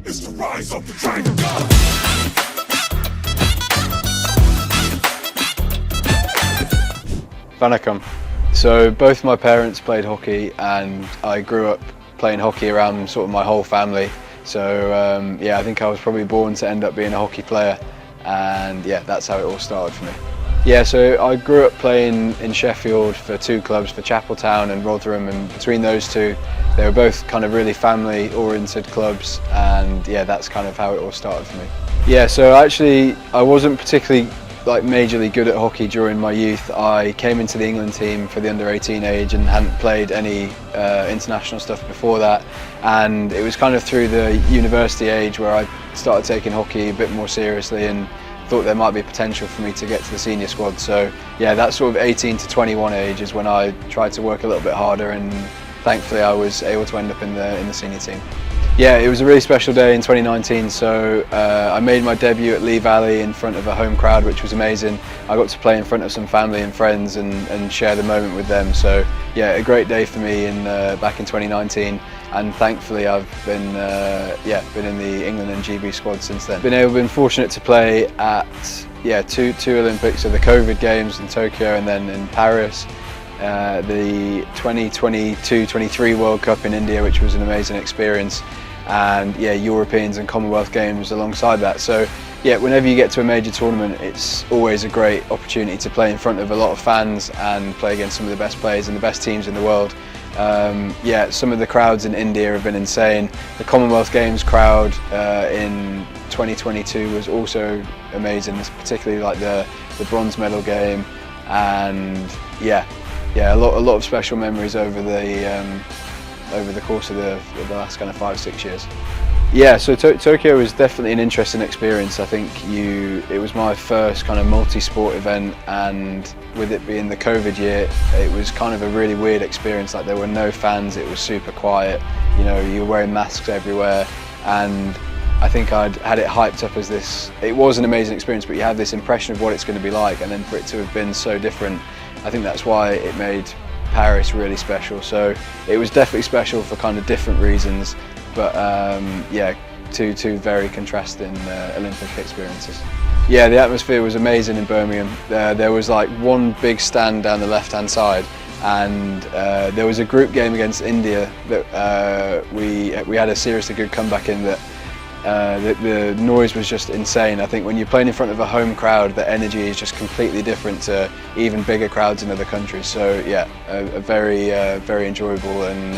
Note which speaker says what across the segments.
Speaker 1: is to rise up the dragon.
Speaker 2: Vanakkam. So both my parents played hockey and I grew up playing hockey around sort of my whole family. So yeah, I think I was probably born to end up being a hockey player, and yeah, that's how it all started for me. Yeah, so I grew up playing in Sheffield for two clubs, for Chapeltown and Rotherham, and between those two they were both kind of really family oriented clubs, and yeah, that's kind of how it all started for me. Yeah, so actually I wasn't particularly majorly good at hockey during my youth. I came into the England team for the under-18 age and hadn't played any international stuff before that, and it was kind of through the university age where I started taking hockey a bit more seriously and thought there might be potential for me to get to the senior squad. So yeah, that sort of 18 to 21 age is when I tried to work a little bit harder, and thankfully I was able to end up in the senior team. Yeah, it was a really special day in 2019, so I made my debut at Lee Valley in front of a home crowd, which was amazing. I got to play in front of some family and friends and share the moment with them. So yeah, a great day for me back in 2019, and thankfully I've been in the England and GB squad since then. Been fortunate to play at two Olympics, so the COVID Games in Tokyo and then in Paris. The 2022-23 World Cup in India, which was an amazing experience, and yeah, Europeans and Commonwealth Games alongside that. So yeah, whenever you get to a major tournament, it's always a great opportunity to play in front of a lot of fans and play against some of the best players and the best teams in the world. Yeah, some of the crowds in India have been insane. The Commonwealth Games crowd in 2022 was also amazing, particularly like the bronze medal game, and yeah, a lot of special memories over the course of the last kind of 5-6 years. Yeah, so Tokyo was definitely an interesting experience. I think it was my first kind of multi-sport event, and with it being the COVID year, it was kind of a really weird experience. Like, there were no fans, it was super quiet, you know, you were wearing masks everywhere, and I think I'd had it hyped up as this, it was an amazing experience, but you have this impression of what it's going to be like, and then for it to have been so different, I think that's why it made Paris really special. So it was definitely special for kind of different reasons, but yeah, two very contrasting Olympic experiences. Yeah, the atmosphere was amazing in Birmingham. There was like one big stand down the left-hand side, and there was a group game against India that we had a seriously good comeback in. That the noise was just insane. I think when you're playing in front of a home crowd, the energy is just completely different to even bigger crowds in other countries. So yeah, a very enjoyable, and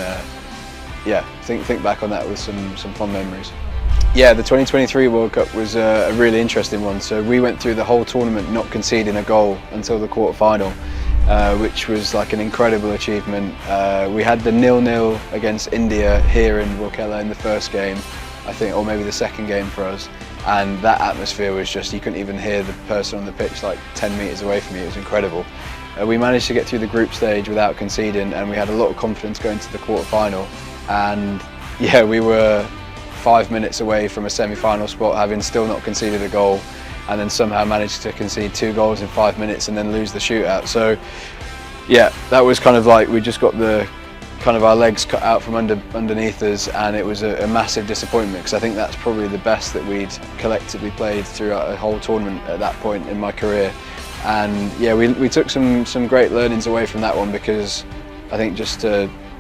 Speaker 2: yeah, think back on that with some fun memories. Yeah, the 2023 World Cup was a really interesting one. So we went through the whole tournament not conceding a goal until the quarter-final, which was like an incredible achievement. We had the 0-0 against India here in Rourkela in the first game, I think, or maybe the second game for us, and that atmosphere was just, you couldn't even hear the person on the pitch like 10 metres away from you. It was incredible. We managed to get through the group stage without conceding, and we had a lot of confidence going to the quarter-final, and yeah, we were 5 minutes away from a semi-final spot, having still not conceded a goal, and then somehow managed to concede 2 goals in 5 minutes and then lose the shootout. So yeah, that was kind of like, we just got our legs cut out from underneath us, and it was a massive disappointment, because I think that's probably the best that we'd collectively played throughout a whole tournament at that point in my career. And yeah, we took some great learnings away from that one, because I think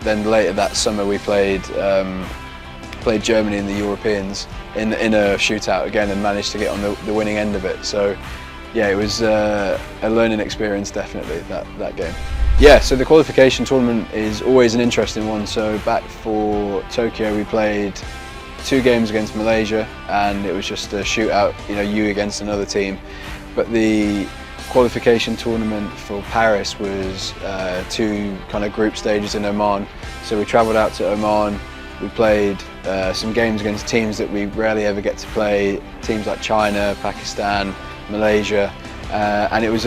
Speaker 2: then later that summer we played Germany in the Europeans in a shootout again, and managed to get on the winning end of it. So yeah, it was a learning experience, definitely, that game. Yeah, so the qualification tournament is always an interesting one. So back for Tokyo, we played 2 games against Malaysia, and it was just a shootout, you against another team. But the qualification tournament for Paris was 2 kind of group stages in Oman. So we travelled out to Oman, we played some games against teams that we rarely ever get to play, teams like China, Pakistan, Malaysia, and it was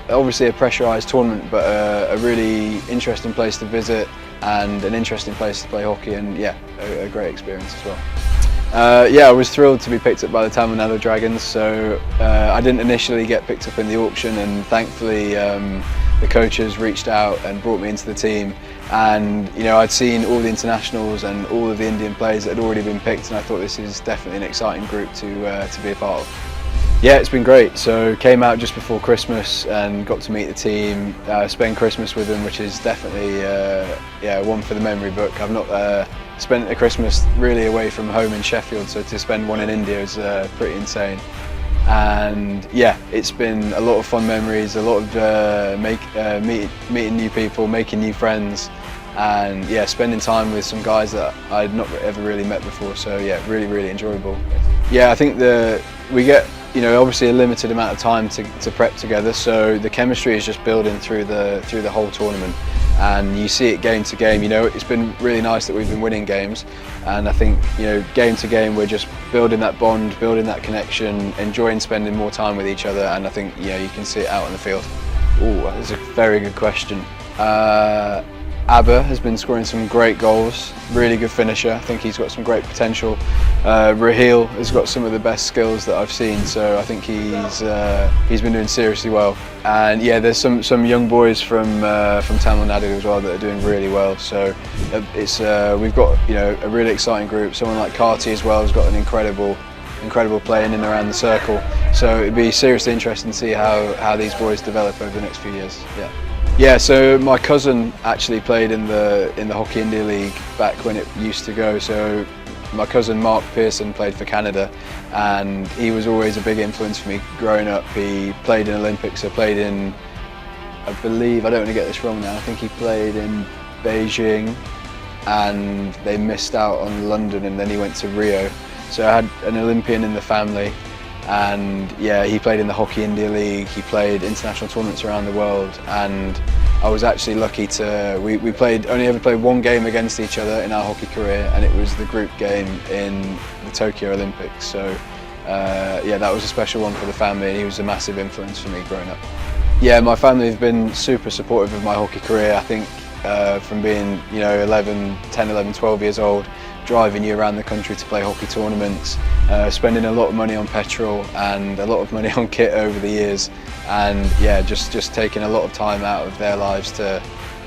Speaker 2: obviously a pressurised tournament, but a really interesting place to visit and an interesting place to play hockey, and yeah, a great experience as well. Yeah, I was thrilled to be picked up by the Nadu Dragons. So I didn't initially get picked up in the auction, and thankfully the coaches reached out and brought me into the team, And you know, I'd seen all the internationals and all of the Indian players that had already been picked, and I thought this is definitely an exciting group to be a part of. Yeah, it's been great. So came out just before Christmas and got to meet the team, spend Christmas with them, which is definitely yeah, one for the memory book. I've not spent a Christmas really away from home in Sheffield, so to spend one in India is pretty insane. And yeah, it's been a lot of fun memories, a lot of meeting new people, making new friends, and yeah, spending time with some guys that I'd not ever really met before. So yeah, really enjoyable. Yeah, I think we get, you know, obviously a limited amount of time to prep together, so the chemistry is just building through the whole tournament, and you see it game to game. You know, it's been really nice that we've been winning games, and I think, you know, game to game we're just building that bond, building that connection, enjoying spending more time with each other, and I think, you know, you can see it out on the field. Oh, that's a very good question. Abba has been scoring some great goals, really good finisher. I think he's got some great potential. Raheel has got some of the best skills that I've seen, so I think he's been doing seriously well. And yeah, there's some young boys from Tamil Nadu as well that are doing really well. So it's we've got, you know, a really exciting group. Someone like Karti as well has got an incredible play in and around the circle. So it'd be seriously interesting to see how these boys develop over the next few years. Yeah. Yeah, so my cousin actually played in the Hockey India League back when it used to go. So my cousin Mark Pearson played for Canada, and he was always a big influence for me growing up. He played in Olympics, so played in, I believe, I don't want to get this wrong now, I think he played in Beijing and they missed out on London, and then he went to Rio. So I had an Olympian in the family. And yeah, he played in the Hockey India League, he played international tournaments around the world, and I was actually lucky to, we only ever played one game against each other in our hockey career, and it was the group game in the Tokyo Olympics. So yeah, that was a special one for the family, and he was a massive influence for me growing up. Yeah, my family have been super supportive of my hockey career. I think from being, you know, 10, 11, 12 years old, driving you around the country to play hockey tournaments, spending a lot of money on petrol and a lot of money on kit over the years, and yeah, just taking a lot of time out of their lives to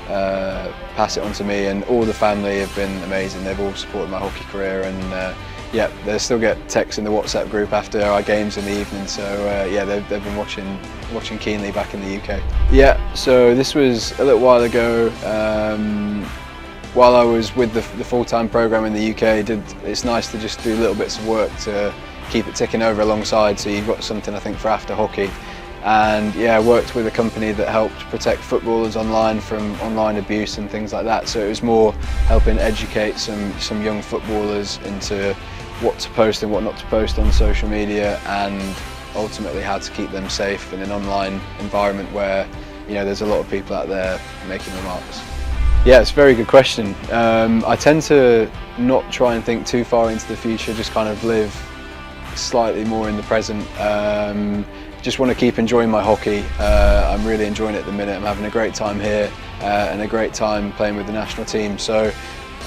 Speaker 2: pass it on to me. And all the family have been amazing. They've all supported my hockey career, and yeah, they still get texts in the WhatsApp group after our games in the evening. So yeah, they've been watching keenly back in the UK. Yeah, so this was a little while ago. While I was with the full-time programme in the UK, it's nice to just do little bits of work to keep it ticking over alongside, so you've got something, I think, for after hockey. And yeah, I worked with a company that helped protect footballers online from online abuse and things like that. So it was more helping educate some young footballers into what to post and what not to post on social media, and ultimately how to keep them safe in an online environment where, you know, there's a lot of people out there making remarks. Yeah, it's a very good question. I tend to not try and think too far into the future, just kind of live slightly more in the present. Just want to keep enjoying my hockey. I'm really enjoying it at the minute. I'm having a great time here and a great time playing with the national team. So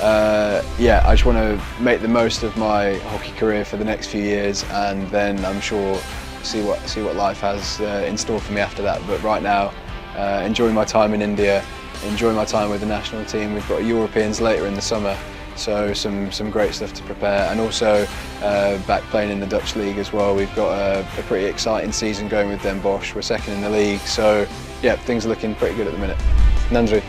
Speaker 2: yeah, I just want to make the most of my hockey career for the next few years, and then I'm sure see what life has in store for me after that. But right now, enjoying my time in India, enjoying my time with the national team. We've got Europeans later in the summer, so some great stuff to prepare, and also back playing in the Dutch league as well. We've got a pretty exciting season going with Den Bosch. We're second in the league, so yeah, things are looking pretty good at the minute. Nadu.